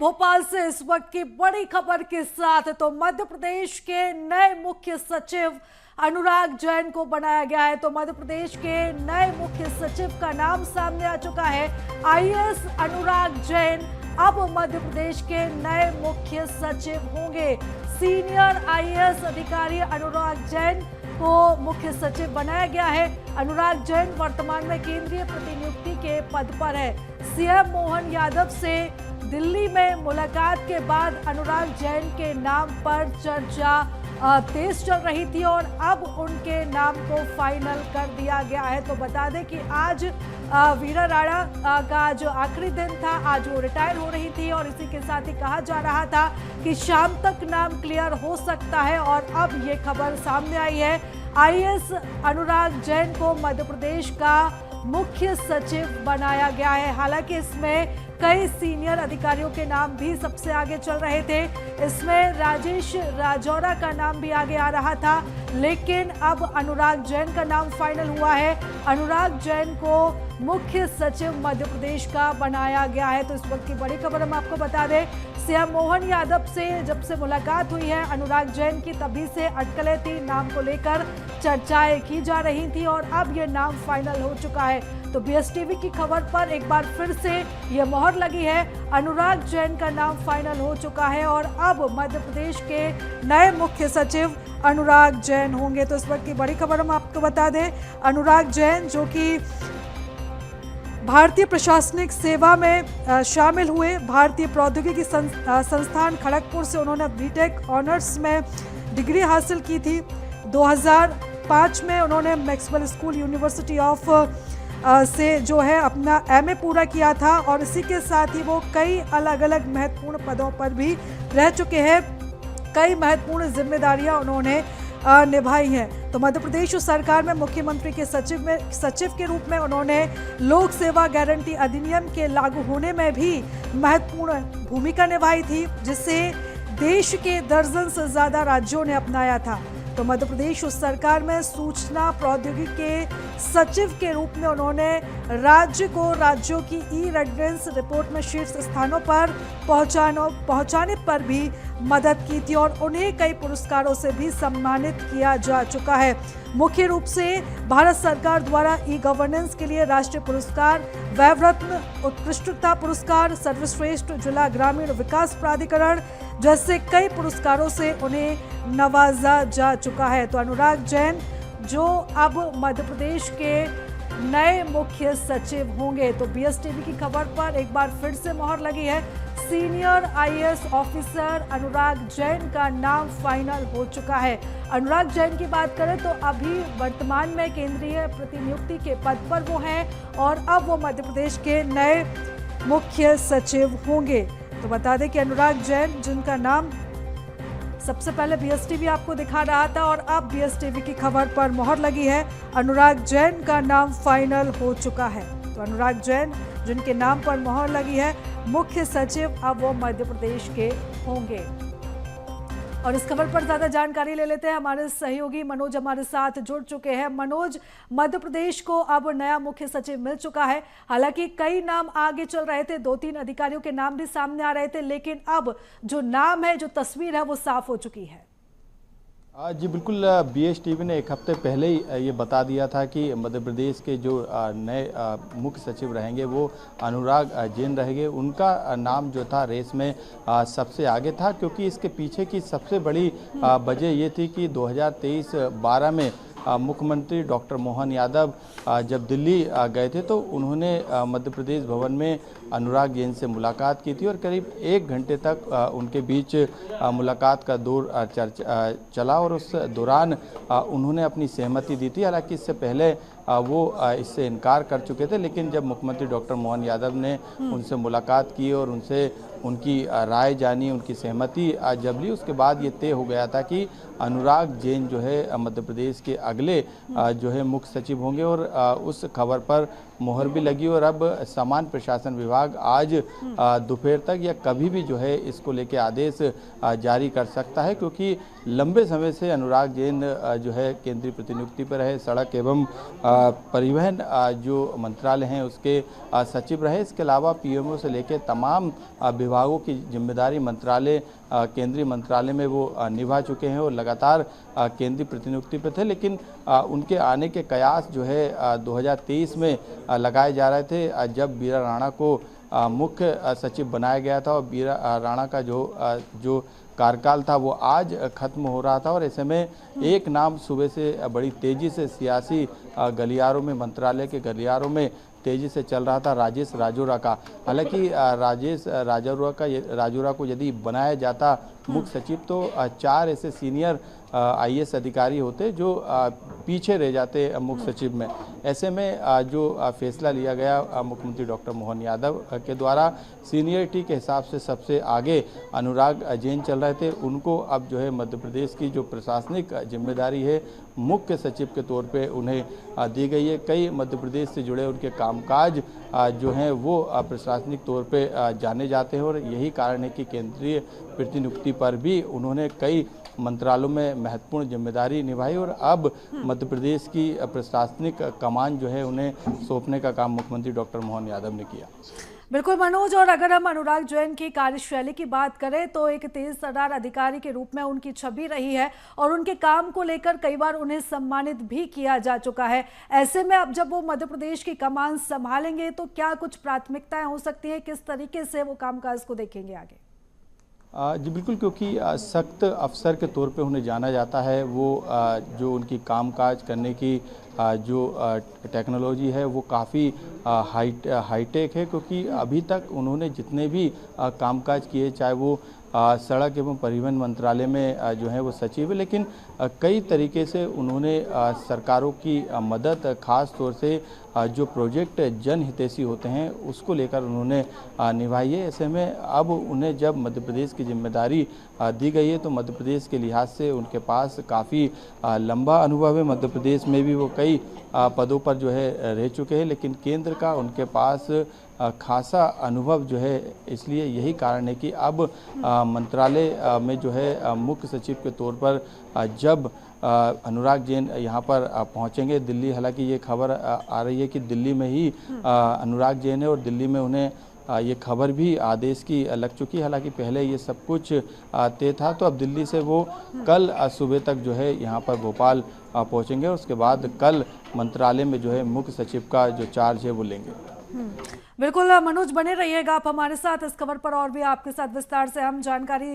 भोपाल से इस वक्त की बड़ी खबर के साथ। तो मध्य प्रदेश के नए मुख्य सचिव अनुराग जैन को बनाया गया है। तो मध्य प्रदेश के नए मुख्य सचिव का नाम सामने आ चुका है। आईएएस अनुराग जैन अब मध्य प्रदेश के नए मुख्य सचिव होंगे। सीनियर आईएएस अधिकारी अनुराग जैन को मुख्य सचिव बनाया गया है। अनुराग जैन वर्तमान में केंद्रीय प्रतिनियुक्ति के पद पर है। सीएम मोहन यादव से दिल्ली में मुलाकात के बाद अनुराग जैन के नाम पर चर्चा तेज चल रही थी और अब उनके नाम को फाइनल कर दिया गया है। तो बता दें कि आज वीरा राणा का जो आखिरी दिन था, आज वो रिटायर हो रही थी और इसी के साथ ही कहा जा रहा था कि शाम तक नाम क्लियर हो सकता है और अब ये खबर सामने आई है। आईएएस अनुराग जैन को मध्य प्रदेश का मुख्य सचिव बनाया गया है। हालांकि इसमें कई सीनियर अधिकारियों के नाम भी सबसे आगे चल रहे थे। इसमें राजेश राजौरा का नाम भी आगे आ रहा था, लेकिन अब अनुराग जैन का नाम फाइनल हुआ है। अनुराग जैन को मुख्य सचिव मध्य प्रदेश का बनाया गया है। तो इस वक्त की बड़ी खबर हम आपको बता दें, सीएम मोहन यादव से जब से मुलाकात हुई है अनुराग जैन की, तभी से अटकलें थी, नाम को लेकर चर्चाएं की जा रही थी और अब ये नाम फाइनल हो चुका है। तो बीएसटीवी की खबर पर एक बार फिर से ये मोहर लगी है। अनुराग जैन का नाम फाइनल हो चुका है और अब मध्य प्रदेश के नए मुख्य सचिव अनुराग जैन होंगे। तो इस वक्त की बड़ी खबर हम आपको बता दें, अनुराग जैन जो कि भारतीय प्रशासनिक सेवा में शामिल हुए, भारतीय प्रौद्योगिकी संस्थान खड़गपुर से उन्होंने बीटेक ऑनर्स में डिग्री हासिल की थी। 2005 में उन्होंने मैक्सवेल स्कूल यूनिवर्सिटी ऑफ से जो है अपना एमए पूरा किया था और इसी के साथ ही वो कई अलग अलग महत्वपूर्ण पदों पर भी रह चुके हैं। कई महत्वपूर्ण जिम्मेदारियां उन्होंने निभाई हैं। तो मध्य प्रदेश सरकार में मुख्यमंत्री के सचिव के रूप में उन्होंने लोक सेवा गारंटी अधिनियम के लागू होने में भी महत्वपूर्ण भूमिका निभाई थी, जिसे देश के दर्जन से ज्यादा राज्यों ने अपनाया था। तो मध्य प्रदेश सरकार में सूचना प्रौद्योगिकी के सचिव के रूप में उन्होंने राज्य को राज्यों की ई रेजिडेंस रिपोर्ट में शीर्ष स्थानों पर पहुंचाने पर भी मदद की थी और उन्हें कई पुरस्कारों से भी सम्मानित किया जा चुका है। मुख्य रूप से भारत सरकार द्वारा ई गवर्नेंस के लिए राष्ट्रीय पुरस्कार, वैभरत्न उत्कृष्टता पुरस्कार, सर्वश्रेष्ठ जिला ग्रामीण विकास प्राधिकरण जैसे कई पुरस्कारों से उन्हें नवाजा जा चुका है। तो अनुराग जैन जो अब मध्य प्रदेश के नए मुख्य सचिव होंगे। तो बीएसटीवी की खबर पर एक बार फिर से मोहर लगी है। Senior IAS officer Anurag Jain का नाम फाइनल हो चुका है। अनुराग जैन की बात करें तो अभी वर्तमान में केंद्रीय प्रतिनियुक्ति के पद पर वो हैं और अब वो मध्य प्रदेश के नए मुख्य सचिव होंगे। तो बता दें कि अनुराग जैन जिनका नाम सबसे पहले बीएसटीवी आपको दिखा रहा था और अब बीएसटीवी की खबर पर मोहर लगी है। अनुराग जैन का नाम फाइनल हो चुका है। तो अनुराग जैन जिनके नाम पर मोहर लगी है मुख्य सचिव, अब वो मध्य प्रदेश के होंगे। और इस खबर पर ज्यादा जानकारी ले लेते हैं, हमारे सहयोगी मनोज हमारे साथ जुड़ चुके हैं। मनोज, मध्य प्रदेश को अब नया मुख्य सचिव मिल चुका है। हालांकि कई नाम आगे चल रहे थे, 2-3 अधिकारियों के नाम भी सामने आ रहे थे, लेकिन अब जो नाम है, जो तस्वीर है, वो साफ हो चुकी है। जी बिल्कुल, बीएसटीवी ने एक हफ्ते पहले ही ये बता दिया था कि मध्य प्रदेश के जो नए मुख्य सचिव रहेंगे वो अनुराग जैन रहेंगे। उनका नाम जो था रेस में सबसे आगे था, क्योंकि इसके पीछे की सबसे बड़ी वजह ये थी कि 2023-12 में मुख्यमंत्री डॉक्टर मोहन यादव जब दिल्ली गए थे तो उन्होंने मध्य प्रदेश भवन में अनुराग जैन से मुलाकात की थी और करीब 1 घंटे तक उनके बीच मुलाकात का दौर चला और उस दौरान उन्होंने अपनी सहमति दी थी। हालांकि इससे पहले वो इससे इनकार कर चुके थे, लेकिन जब मुख्यमंत्री डॉक्टर मोहन यादव ने उनसे मुलाकात की और उनसे उनकी राय जानी, उनकी सहमति जब ली, उसके बाद ये तय हो गया था कि अनुराग जैन जो है मध्य प्रदेश के अगले जो है मुख्य सचिव होंगे। और उस खबर पर मोहर भी लगी और अब सामान्य प्रशासन विभाग आज दोपहर तक या कभी भी जो है इसको लेके आदेश जारी कर सकता है, क्योंकि लंबे समय से अनुराग जैन जो है केंद्रीय प्रतिनियुक्ति पर रहे, सड़क एवं परिवहन जो मंत्रालय हैं उसके सचिव रहे। इसके अलावा पीएमओ से लेकर तमाम विभागों की जिम्मेदारी मंत्रालय केंद्रीय मंत्रालय में वो निभा चुके हैं और लगातार केंद्रीय प्रतिनियुक्ति पर थे, लेकिन उनके आने के कयास जो है 2023 में लगाए जा रहे थे, जब बीरा राणा को मुख्य सचिव बनाया गया था और बीरा राणा का जो कार्यकाल था वो आज खत्म हो रहा था। और ऐसे में एक नाम सुबह से बड़ी तेजी से सियासी गलियारों में, मंत्रालय के गलियारों में तेजी से चल रहा था, राजेश राजौरा का। हालांकि राजेश राजौरा को यदि बनाया जाता मुख्य सचिव तो 4 ऐसे सीनियर आईएएस अधिकारी होते जो पीछे रह जाते मुख्य सचिव में। ऐसे में जो फैसला लिया गया मुख्यमंत्री डॉक्टर मोहन यादव के द्वारा, सीनियरिटी के हिसाब से सबसे आगे अनुराग जैन चल रहे थे, उनको अब जो है मध्य प्रदेश की जो प्रशासनिक जिम्मेदारी है मुख्य सचिव के तौर पे उन्हें दी गई है। कई मध्य प्रदेश से जुड़े उनके कामकाज जो हैं वो प्रशासनिक तौर पे जाने जाते हैं और यही कारण है कि केंद्रीय प्रतिनियुक्ति पर भी उन्होंने कई मंत्रालयों में महत्वपूर्ण जिम्मेदारी निभाई और अब मध्य प्रदेश की प्रशासनिक कमान जो है उन्हें सौंपने का काम मुख्यमंत्री डॉक्टर मोहन यादव ने किया। बिल्कुल मनोज, और अगर हम अनुराग जैन की कार्यशैली की बात करें तो एक तेज तर्रार अधिकारी के रूप में उनकी छवि रही है और उनके काम को लेकर कई बार उन्हें सम्मानित भी किया जा चुका है। ऐसे में अब जब वो मध्य प्रदेश की कमान संभालेंगे तो क्या कुछ प्राथमिकताएं हो सकती है, किस तरीके से वो कामकाज को देखेंगे आगे? जी बिल्कुल, क्योंकि सख्त अफसर के तौर पे उन्हें जाना जाता है। वो जो उनकी कामकाज करने की जो टेक्नोलॉजी है वो काफ़ी हाईटेक है, क्योंकि अभी तक उन्होंने जितने भी कामकाज किए, चाहे वो सड़क एवं परिवहन मंत्रालय में जो है वो सचिव है, लेकिन कई तरीके से उन्होंने सरकारों की मदद, खास तौर से जो प्रोजेक्ट जनहितैषी होते हैं उसको लेकर उन्होंने निभाई है। ऐसे में अब उन्हें जब मध्य प्रदेश की जिम्मेदारी दी गई है तो मध्य प्रदेश के लिहाज से उनके पास काफ़ी लंबा अनुभव है। मध्य प्रदेश में भी वो कई पदों पर जो है रह चुके हैं, लेकिन केंद्र का उनके पास खासा अनुभव जो है, इसलिए यही कारण है कि अब मंत्रालय में जो है मुख्य सचिव के तौर पर जब अनुराग जैन यहाँ पर पहुँचेंगे दिल्ली, हालांकि ये खबर आ रही है कि दिल्ली में ही अनुराग जैन है और दिल्ली में उन्हें ये खबर भी आदेश की लग चुकी है। हालांकि पहले ये सब कुछ तय था, तो अब दिल्ली से वो कल सुबह तक जो है यहाँ पर भोपाल पहुँचेंगे और उसके बाद कल मंत्रालय में जो है मुख्य सचिव का जो चार्ज है वो लेंगे। बिल्कुल मनोज, बने रहिएगा आप हमारे साथ इस खबर पर, और भी आपके साथ विस्तार से हम जानकारी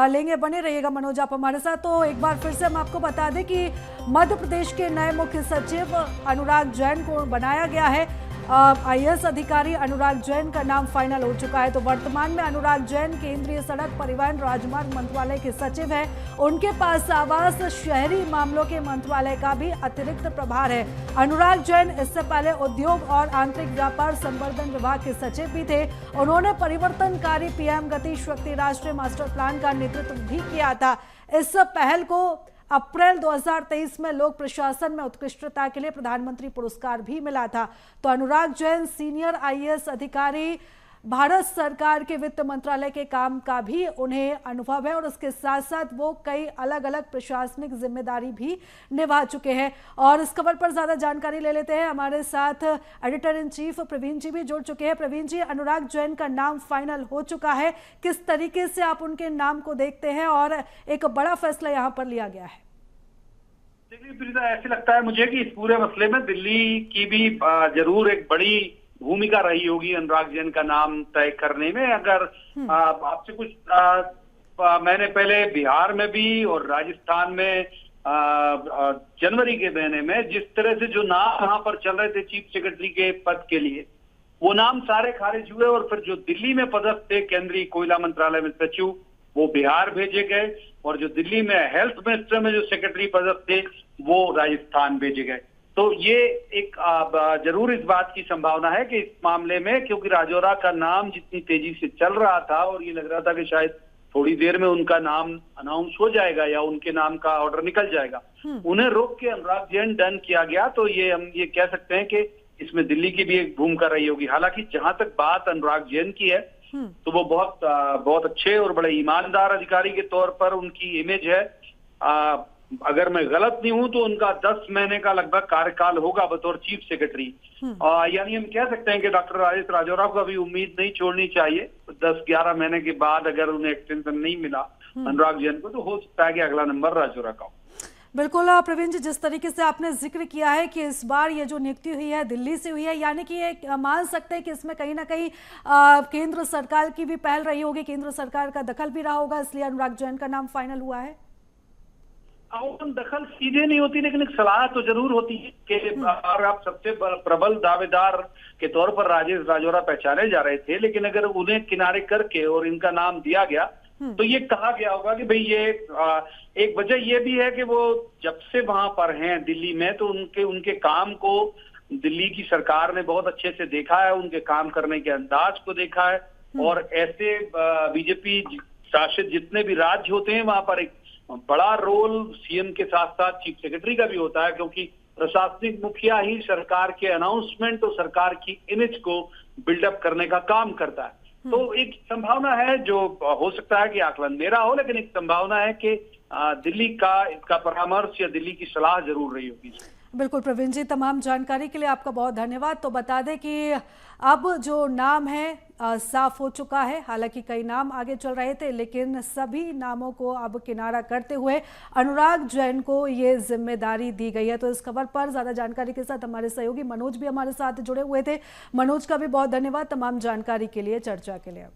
लेंगे। बने रहिएगा मनोज आप हमारे साथ। तो एक बार फिर से हम आपको बता दें कि मध्य प्रदेश के नए मुख्य सचिव अनुराग जैन को बनाया गया है। आईएएस अधिकारी अनुराग जैन का नाम फाइनल हो चुका है। तो वर्तमान में अनुराग जैन केंद्रीय सड़क परिवहन राजमार्ग मंत्रालय के सचिव हैं। उनके पास आवास शहरी मामलों के मंत्रालय का भी अतिरिक्त प्रभार है। अनुराग जैन इससे पहले उद्योग और आंतरिक व्यापार संवर्धन विभाग के सचिव भी थे। उन्होंने परिवर्तनकारी पीएम गति शक्ति राष्ट्रीय मास्टर प्लान का नेतृत्व भी किया था। इस पहल को अप्रैल 2023 में लोक प्रशासन में उत्कृष्टता के लिए प्रधानमंत्री पुरस्कार भी मिला था। तो अनुराग जैन सीनियर आईएएस अधिकारी, भारत सरकार के वित्त मंत्रालय के काम का भी उन्हें अनुभव है और उसके साथ साथ वो कई अलग अलग प्रशासनिक जिम्मेदारी भी निभा चुके हैं। और इस खबर पर ज्यादा जानकारी ले लेते हैं, हमारे साथ एडिटर इन चीफ प्रवीण जी भी जुड़ चुके हैं। प्रवीण जी, अनुराग जैन का नाम फाइनल हो चुका है, किस तरीके से आप उनके नाम को देखते हैं और एक बड़ा फैसला यहाँ पर लिया गया है? ऐसे लगता है मुझे कि इस पूरे मसले में दिल्ली की भी जरूर एक बड़ी भूमिका रही होगी अनुराग जैन का नाम तय करने में। अगर आपसे कुछ मैंने पहले बिहार में भी और राजस्थान में जनवरी के महीने में जिस तरह से जो नाम वहां पर चल रहे थे चीफ सेक्रेटरी के पद के लिए, वो नाम सारे खारिज हुए और फिर जो दिल्ली में पदस्थ थे केंद्रीय कोयला मंत्रालय में सचिव, वो बिहार भेजे गए और जो दिल्ली में हेल्थ मिनिस्टर में जो सेक्रेटरी पदस्थ थे वो राजस्थान भेजे गए। तो ये एक जरूर इस बात की संभावना है कि इस मामले में, क्योंकि राजौरा का नाम जितनी तेजी से चल रहा था और ये लग रहा था कि शायद थोड़ी देर में उनका नाम अनाउंस हो जाएगा या उनके नाम का ऑर्डर निकल जाएगा, उन्हें रोक के अनुराग जैन डन किया गया। तो ये हम ये कह सकते हैं कि इसमें दिल्ली की भी एक भूमिका रही होगी। हालांकि जहां तक बात अनुराग जैन की है, तो वो बहुत अच्छे और बड़े ईमानदार अधिकारी के तौर पर उनकी इमेज है। अगर मैं गलत नहीं हूं तो उनका 10 महीने का लगभग कार्यकाल होगा बतौर चीफ सेक्रेटरी। यानी हम कह सकते हैं कि डॉक्टर राजेश राजौरा को अभी उम्मीद नहीं छोड़नी चाहिए। 10-11 महीने के बाद अगर उन्हें एक्सटेंशन नहीं मिला अनुराग जैन को, तो हो सकता है कि अगला नंबर राजौरा का हो। बिल्कुल प्रवीण जी, जिस तरीके से आपने जिक्र किया है कि इस बार ये जो नियुक्ति हुई है दिल्ली से हुई है, यानी कि ये मान सकते हैं कि इसमें कहीं ना कहीं केंद्र सरकार की भी पहल रही होगी, केंद्र सरकार का दखल भी रहा होगा, इसलिए अनुराग जैन का नाम फाइनल हुआ है। दखल सीधे नहीं होती, लेकिन एक सलाह तो जरूर होती है कि और आप सबसे प्रबल दावेदार के तौर पर राजेश राजौरा पहचाने जा रहे थे, लेकिन अगर उन्हें किनारे करके और इनका नाम दिया गया तो ये कहा गया होगा कि भाई ये एक वजह ये भी है कि वो जब से वहां पर हैं दिल्ली में, तो उनके काम को दिल्ली की सरकार ने बहुत अच्छे से देखा है, उनके काम करने के अंदाज को देखा है। और ऐसे बीजेपी शासित जितने भी राज्य होते हैं वहां पर एक बड़ा रोल सीएम के साथ साथ चीफ सेक्रेटरी का भी होता है, क्योंकि प्रशासनिक मुखिया ही सरकार के अनाउंसमेंट और सरकार की इमेज को बिल्डअप करने का काम करता है। तो एक संभावना है, जो हो सकता है कि आकलन मेरा हो, लेकिन एक संभावना है कि दिल्ली का इसका परामर्श या दिल्ली की सलाह जरूर रही होगी। बिल्कुल प्रवीण जी, तमाम जानकारी के लिए आपका बहुत धन्यवाद। तो बता दें कि अब जो नाम है साफ हो चुका है। हालांकि कई नाम आगे चल रहे थे, लेकिन सभी नामों को अब किनारा करते हुए अनुराग जैन को ये जिम्मेदारी दी गई है। तो इस खबर पर ज़्यादा जानकारी के साथ हमारे सहयोगी मनोज भी हमारे साथ जुड़े हुए थे। मनोज का भी बहुत धन्यवाद तमाम जानकारी के लिए, चर्चा के लिए।